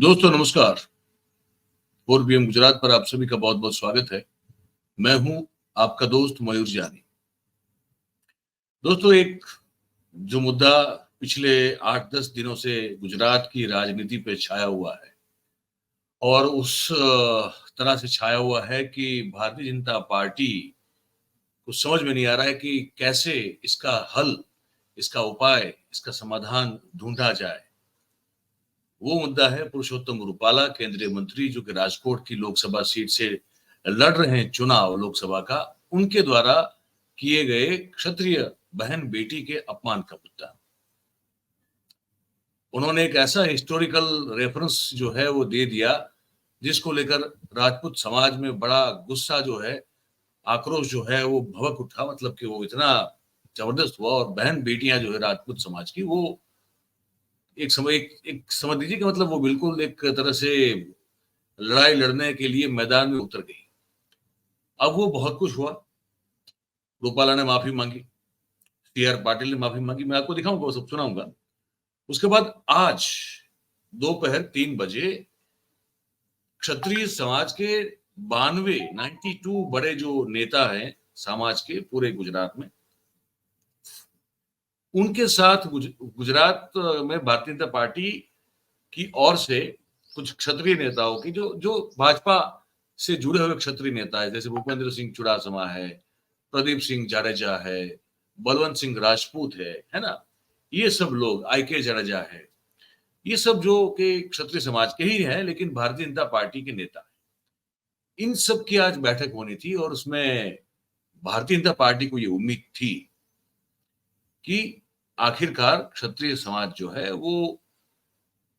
दोस्तों नमस्कार। 4PM गुजरात पर आप सभी का बहुत बहुत स्वागत है। मैं हूं आपका दोस्त मयूर जानी। दोस्तों, एक जो मुद्दा पिछले 8-10 दिनों से गुजरात की राजनीति पे छाया हुआ है और उस तरह से छाया हुआ है कि भारतीय जनता पार्टी को समझ में नहीं आ रहा है कि कैसे इसका हल, इसका उपाय, इसका समाधान ढूंढा जाए। वो मुद्दा है पुरुषोत्तम रूपाला, केंद्रीय मंत्री जो कि राजकोट की लोकसभा सीट से लड़ रहे हैं चुनाव लोकसभा का, उनके द्वारा किए गए क्षत्रिय बहन बेटी के अपमान का मुद्दा। उन्होंने एक ऐसा हिस्टोरिकल रेफरेंस जो है वो दे दिया जिसको लेकर राजपूत समाज में बड़ा गुस्सा जो है, आक्रोश जो है वो भड़क उठा। मतलब कि वो इतना जबरदस्त हुआ और बहन बेटियां जो है राजपूत समाज की, वो एक समझ लीजिए कि मतलब वो बिल्कुल एक तरह से लड़ाई लड़ने के लिए मैदान में उतर गई। अब वो बहुत कुछ हुआ। रूपाला ने माफी मांगी, टी.आर. पाटिल ने माफी मांगी, मैं आपको दिखाऊंगा, वो सब सुनाऊंगा। उसके बाद आज दोपहर 3 बजे क्षत्रिय समाज के 92 बड़े जो नेता हैं समाज के पूरे गुजरात में, उनके साथ गुजरात में भारतीय जनता पार्टी की ओर से कुछ क्षत्रिय नेताओं की जो जो भाजपा से जुड़े हुए क्षत्रिय नेता है, जैसे भूपेंद्र सिंह चुड़ासमा है, प्रदीप सिंह जाडेजा है, बलवंत सिंह राजपूत है ना, ये सब लोग, आई.के. जाडेजा है, ये सब जो के क्षत्रिय समाज के ही हैं लेकिन भारतीय जनता पार्टी के नेता हैं। इन सब की आज बैठक होनी थी और उसमें भारतीय जनता पार्टी को ये उम्मीद थी कि आखिरकार क्षत्रिय समाज जो है वो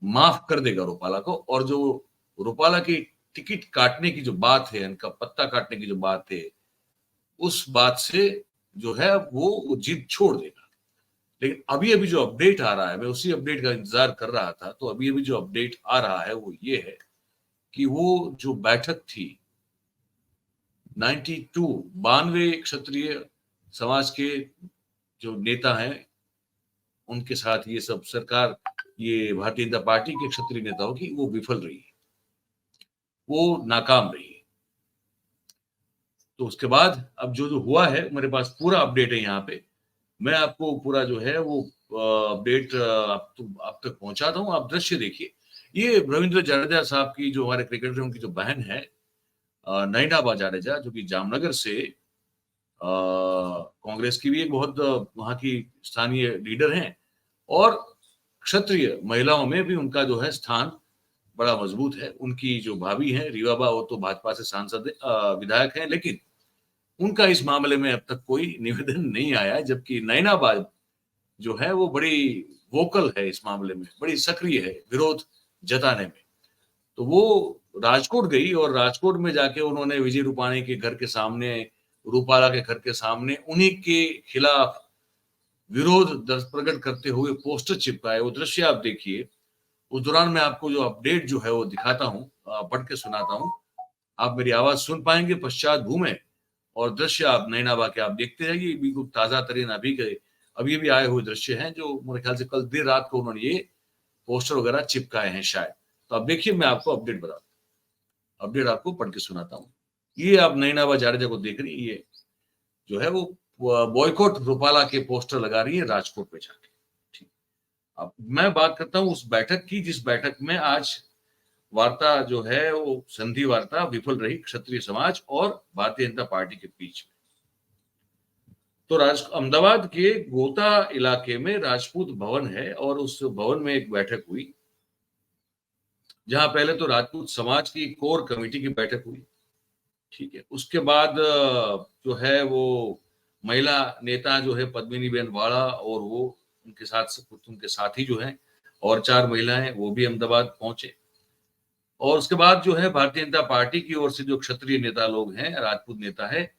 माफ कर देगा रूपाला को, और जो रूपाला की टिकट काटने की जो बात है, इनका पत्ता काटने की जो बात है, उस बात से जो है वो जिद छोड़ देगा। लेकिन अभी अभी जो अपडेट आ रहा है, मैं उसी अपडेट का इंतजार कर रहा था, तो अभी अभी जो अपडेट आ रहा है वो ये है कि वो जो बैठक थी 92 क्षत्रिय समाज के जो नेता हैं उनके साथ ये सब सरकार, ये भारतीय जनता पार्टी के क्षत्रिय नेताओं की, वो विफल रही है, वो नाकाम रही है। तो उसके बाद अब जो जो हुआ है, मेरे पास पूरा अपडेट है यहाँ पे, मैं आपको पूरा जो है वो अपडेट आप तक पहुंचाता हूँ। आप दृश्य देखिए। ये रविंद्र जडेजा साहब की, जो हमारे क्रिकेटर, उनकी जो बहन है नैनाबा जाडेजा, जो कि जामनगर से कांग्रेस की भी एक बहुत वहां की स्थानीय लीडर हैं, और क्षत्रिय महिलाओं में भी उनका जो है स्थान बड़ा मजबूत है। उनकी जो भाभी हैं रीवाबा, वो तो भाजपा से सांसद विधायक हैं, लेकिन उनका इस मामले में अब तक कोई निवेदन नहीं आया है, जबकि नैनाबा जो है वो बड़ी वोकल है इस मामले में, बड़ी सक्रिय है विरोध जताने में। तो वो राजकोट गई और राजकोट में जाके उन्होंने विजय रूपाणी के घर के सामने, रूपाला के घर के सामने उन्हीं के खिलाफ विरोध दर्ज प्रकट करते हुए पोस्टर चिपकाए। वो दृश्य आप देखिए। उस दौरान मैं आपको जो अपडेट जो है वो दिखाता हूँ, पढ़ के सुनाता हूँ। आप मेरी आवाज सुन पाएंगे पश्चात भूमि, और दृश्य आप नैनाबा के आप देखते जाइए। बिल्कुल ताजा तरीन अभी भी आए हुए दृश्य हैं, जो मेरे ख्याल से कल देर रात को उन्होंने ये पोस्टर वगैरह चिपकाए हैं शायद। तो आप देखिए, मैं आपको अपडेट आपको पढ़ के सुनाता हूँ। ये आप नैनाबा जाडेजा को देख रही है, ये जो है वो बॉयकॉट रूपाला के पोस्टर लगा रही है राजकोट में जाके। ठीक। अब मैं बात करता हूँ उस बैठक की, जिस बैठक में आज वार्ता जो है वो संधि वार्ता विफल रही क्षत्रिय समाज और भारतीय जनता पार्टी के बीच में। तो अहमदाबाद के गोता इलाके में राजपूत भवन है और उस भवन में एक बैठक हुई, जहां पहले तो राजपूत समाज की कोर कमेटी की बैठक हुई। ठीक है। उसके बाद जो है वो महिला नेता जो है पद्मिनी बेन वाड़ा, और वो उनके साथी जो हैं और 4 महिलाएं, वो भी अहमदाबाद पहुंचे। और उसके बाद जो है भारतीय जनता पार्टी की ओर से जो क्षत्रिय नेता लोग हैं, राजपूत नेता है,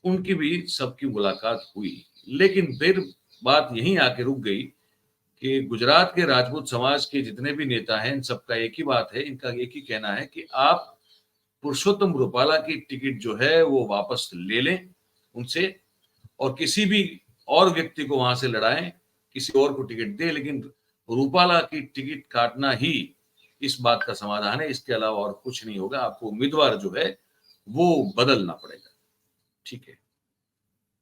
उनकी भी सबकी मुलाकात हुई। लेकिन फिर बात यहीं आके रुक गई कि गुजरात के राजपूत समाज के जितने भी नेता हैं, इन सबका एक ही बात है, इनका एक ही कहना है कि आप पुरुषोत्तम रूपाला की टिकट जो है वो वापस ले लें उनसे, और किसी भी और व्यक्ति को वहां से लड़ाएं, किसी और को टिकट दें, लेकिन रूपाला की टिकट काटना ही इस बात का समाधान है, इसके अलावा और कुछ नहीं होगा। आपको उम्मीदवार जो है वो बदलना पड़ेगा। ठीक है।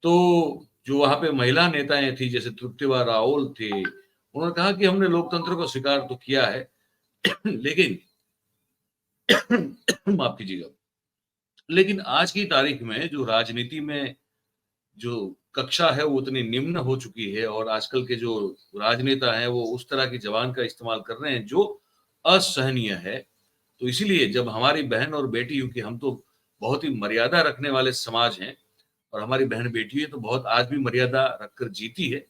तो जो वहां पे महिला नेताएं थी, जैसे तृप्तिबा राओल थे, उन्होंने कहा कि हमने लोकतंत्र को स्वीकार तो किया है लेकिन माफ कीजिएगा, लेकिन आज की तारीख में जो राजनीति में जो कक्षा है वो उतनी निम्न हो चुकी है और आजकल के जो राजनेता हैं वो उस तरह की जबान का इस्तेमाल कर रहे हैं जो असहनीय है। तो इसीलिए जब हमारी बहन और बेटी, क्योंकि हम तो बहुत ही मर्यादा रखने वाले समाज हैं और हमारी बहन बेटी है तो बहुत आज भी मर्यादा रखकर जीती है,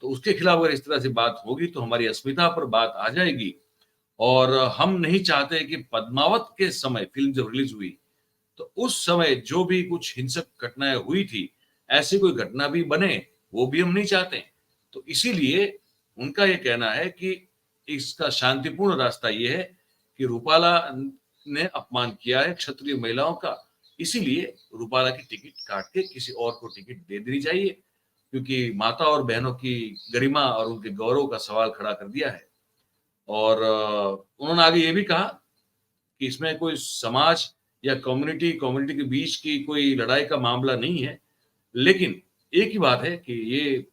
तो उसके खिलाफ अगर इस तरह से बात होगी तो हमारी अस्मिता पर बात आ जाएगी। और हम नहीं चाहते कि पद्मावत के समय फिल्म जब रिलीज हुई तो उस समय जो भी कुछ हिंसक घटनाएं हुई थी, ऐसी कोई घटना भी बने, वो भी हम नहीं चाहते। तो इसीलिए उनका ये कहना है कि इसका शांतिपूर्ण रास्ता ये है कि रूपाला ने अपमान किया है क्षत्रिय महिलाओं का, इसीलिए रूपाला की टिकट काट के किसी और को टिकट दे देनी चाहिए, क्योंकि माता और बहनों की गरिमा और उनके गौरव का सवाल खड़ा कर दिया है। और उन्होंने आगे ये भी कहा कि इसमें कोई समाज या कम्युनिटी के बीच की कोई लड़ाई का मामला नहीं है, लेकिन एक ही बात है कि ये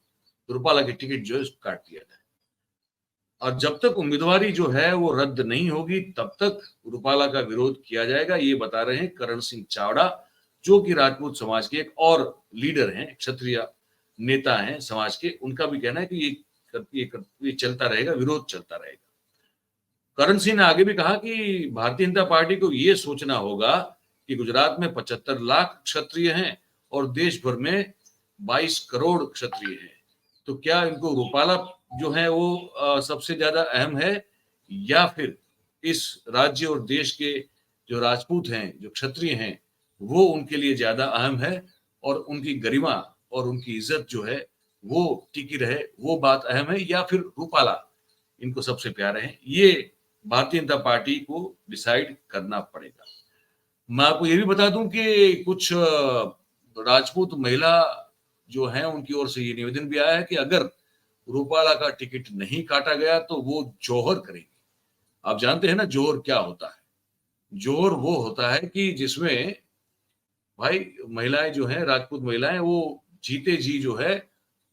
रूपाला की टिकट जो है उसको काट दिया जाए और जब तक उम्मीदवारी जो है वो रद्द नहीं होगी तब तक रूपाला का विरोध किया जाएगा। ये बता रहे हैं करण सिंह चावड़ा, जो कि राजपूत समाज के एक और लीडर हैं, क्षत्रिय नेता हैं समाज के। उनका भी कहना है कि ये चलता रहेगा, विरोध चलता रहेगा। करण सिंह ने आगे भी कहा कि भारतीय जनता पार्टी को यह सोचना होगा कि गुजरात में 75 लाख क्षत्रिय हैं और देश भर में 22 करोड़ क्षत्रिय हैं। तो क्या इनको रूपाला जो है वो सबसे ज्यादा अहम है या फिर इस राज्य और देश के जो राजपूत हैं, जो क्षत्रिय हैं, वो उनके लिए ज्यादा अहम है और उनकी गरिमा और उनकी इज्जत जो है वो टिकी रहे, वो बात अहम है, या फिर रूपाला इनको सबसे प्यारे हैं? ये भारतीय जनता पार्टी को डिसाइड करना पड़ेगा। मैं आपको ये भी बता दूं कि कुछ राजपूत महिला जो है उनकी ओर से ये निवेदन भी आया है कि अगर रूपाला का टिकट नहीं काटा गया तो वो जोहर करेंगे। आप जानते हैं ना जोहर क्या होता है? जोहर वो होता है कि जिसमें भाई महिलाएं जो है, राजपूत महिलाएं, वो जीते जी जो है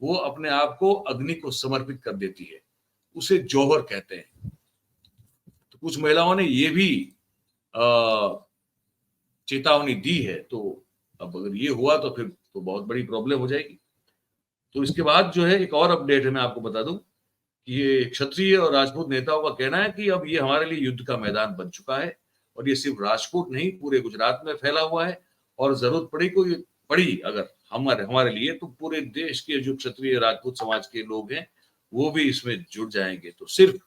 वो अपने आप को अग्नि को समर्पित कर देती है, उसे जोहर कहते हैं। तो कुछ महिलाओं ने ये भी चेतावनी दी है, तो अब अगर ये हुआ तो फिर तो बहुत बड़ी प्रॉब्लम हो जाएगी। तो इसके बाद जो है एक और अपडेट है, मैं आपको बता दूं कि ये क्षत्रिय और राजपूत नेताओं का कहना है कि अब ये हमारे लिए युद्ध का मैदान बन चुका है और ये सिर्फ राजपूत नहीं पूरे गुजरात में फैला हुआ है और जरूरत पड़ी अगर हमारे लिए तो पूरे देश के जो क्षत्रिय राजपूत समाज के लोग हैं वो भी इसमें जुड़ जाएंगे। तो सिर्फ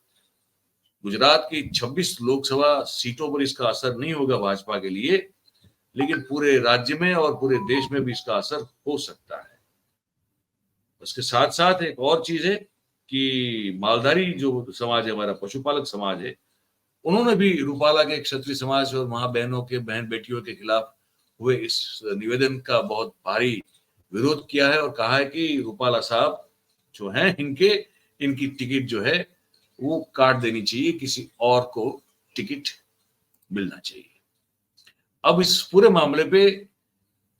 गुजरात की 26 लोकसभा सीटों पर इसका असर नहीं होगा भाजपा के लिए, लेकिन पूरे राज्य में और पूरे देश में भी इसका असर हो सकता है। उसके साथ साथ एक और चीज है कि मालधारी जो समाज है, हमारा पशुपालक समाज है, उन्होंने भी रूपाला के क्षत्रिय समाज और मां बहनों के, बहन बेटियों के खिलाफ हुए इस निवेदन का बहुत भारी विरोध किया है और कहा है कि रूपाला साहब जो हैं इनकी टिकट जो है वो काट देनी चाहिए, किसी और को टिकट मिलना चाहिए। अब इस पूरे मामले पे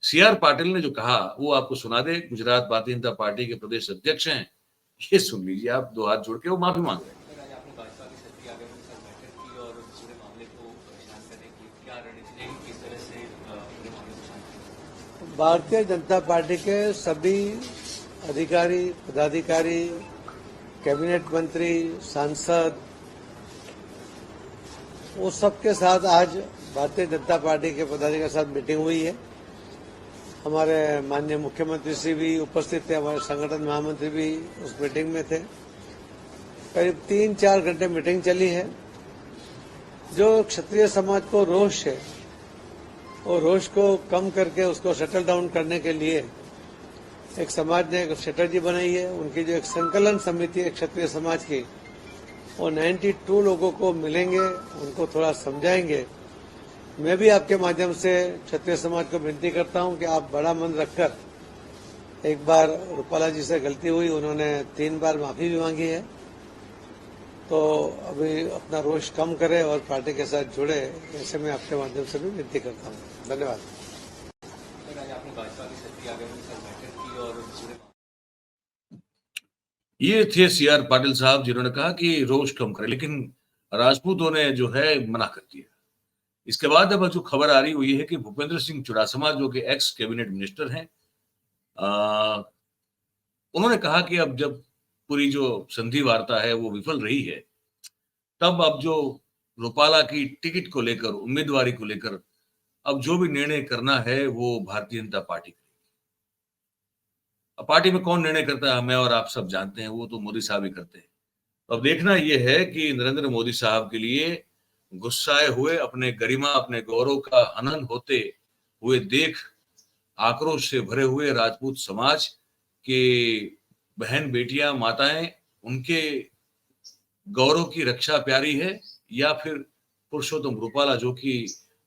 सीआर पाटिल ने जो कहा वो आपको सुना दे। गुजरात भारतीय जनता पार्टी के प्रदेश अध्यक्ष हैं, ये सुन लीजिए आप, दो हाथ जोड़ के वो माफी मांग रहे हैं। भारतीय जनता पार्टी के सभी अधिकारी, पदाधिकारी, कैबिनेट मंत्री, सांसद, वो सबके साथ आज भारतीय जनता पार्टी के पदाधिकारी के साथ मीटिंग हुई है। हमारे माननीय मुख्यमंत्री श्री भी उपस्थित थे, हमारे संगठन महामंत्री भी उस मीटिंग में थे। करीब 3-4 घंटे मीटिंग चली है। जो क्षत्रिय समाज को रोष है, वो रोष को कम करके उसको सेटल डाउन करने के लिए एक समाज ने एक स्ट्रेटजी बनाई है। उनकी जो एक संकलन समिति है क्षत्रिय समाज की, वो 92 लोगों को मिलेंगे, उनको थोड़ा समझाएंगे। मैं भी आपके माध्यम से क्षत्रिय समाज को विनती करता हूं कि आप बड़ा मन रखकर, एक बार रूपाला जी से गलती हुई, उन्होंने 3 बार माफी भी मांगी है, तो अभी अपना रोष कम करें और पार्टी के साथ जुड़े, ऐसे मैं आपके माध्यम से भी विनती करता हूँ। धन्यवाद। ये थे सीआर पाटिल साहब जिन्होंने कहा कि रोष कम करें, लेकिन राजपूतों ने जो है मना कर दिया। इसके बाद अब जो खबर आ रही वो ये है कि भूपेंद्र सिंह चुड़ासमा जो कि एक्स कैबिनेट मिनिस्टर हैं, उन्होंने कहा कि अब जब पूरी जो संधि वार्ता है वो विफल रही है, तब अब जो रूपाला की टिकट को लेकर, उम्मीदवारी को लेकर अब जो भी निर्णय करना है वो भारतीय जनता पार्टी करेगी। अब पार्टी में कौन निर्णय करता है, मैं और आप सब जानते हैं, वो तो मोदी साहब ही करते हैं। तो अब देखना यह है कि नरेंद्र मोदी साहब के लिए गुस्साए हुए, अपने गरिमा, अपने गौरव का हनन होते हुए देख आक्रोश से भरे हुए राजपूत समाज के बहन, बेटियां, माताएं, उनके गौरव की रक्षा प्यारी है, या फिर पुरुषोत्तम रूपाला जो कि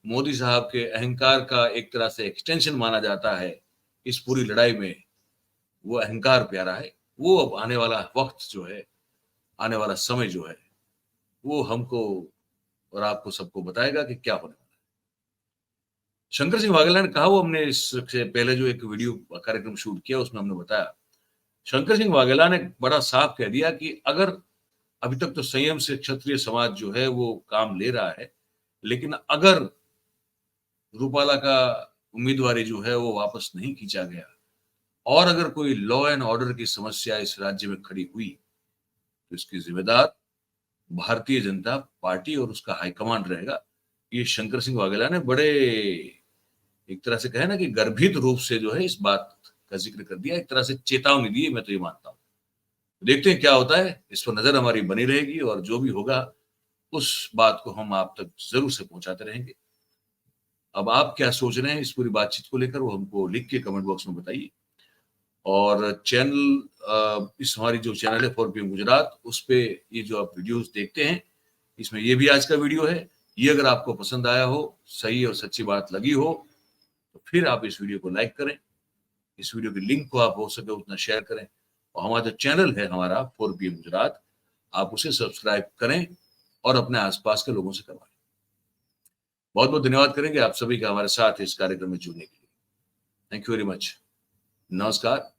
मोदी साहब के अहंकार का एक तरह से एक्सटेंशन माना जाता है इस पूरी लड़ाई में, वो अहंकार प्यारा है। वो अब आने वाला वक्त जो है, आने वाला समय जो है, वो हमको और आपको सबको बताएगा कि क्या होने वाला है। शंकर सिंह वाघेला ने कहा, वो हमने इससे पहले जो एक वीडियो कार्यक्रम शूट किया उसमें हमने बताया, शंकर सिंह वाघेला ने बड़ा साफ कह दिया कि अगर अभी तक तो संयम से क्षत्रिय समाज जो है वो काम ले रहा है, लेकिन अगर रूपाला का उम्मीदवारी जो है वो वापस नहीं खींचा गया और अगर कोई लॉ एंड ऑर्डर की समस्या इस राज्य में खड़ी हुई, तो इसकी जिम्मेदार भारतीय जनता पार्टी और उसका हाईकमांड रहेगा। ये शंकर सिंह वाघेला ने बड़े एक तरह से कहे ना कि गर्भित रूप से जो है इस बात का जिक्र कर दिया, एक तरह से चेतावनी दी, मैं तो ये मानता हूं। देखते हैं क्या होता है, इस पर नजर हमारी बनी रहेगी और जो भी होगा उस बात को हम आप तक जरूर से पहुंचाते रहेंगे। अब आप क्या सोच रहे हैं इस पूरी बातचीत को लेकर, वो हमको लिख के कमेंट बॉक्स में बताइए। और चैनल, इस हमारी जो चैनल है 4PM गुजरात, उस पे ये जो आप वीडियोस देखते हैं, इसमें ये भी आज का वीडियो है। ये अगर आपको पसंद आया हो, सही और सच्ची बात लगी हो, तो फिर आप इस वीडियो को लाइक करें, इस वीडियो की लिंक को आप हो सके उतना शेयर करें, और हमारा जो चैनल है हमारा 4PM गुजरात, आप उसे सब्सक्राइब करें और अपने आसपास के लोगों से करवाएं। बहुत बहुत धन्यवाद करेंगे आप सभी का हमारे साथ इस कार्यक्रम में जुड़ने के लिए। Thank you very much. नमस्कार।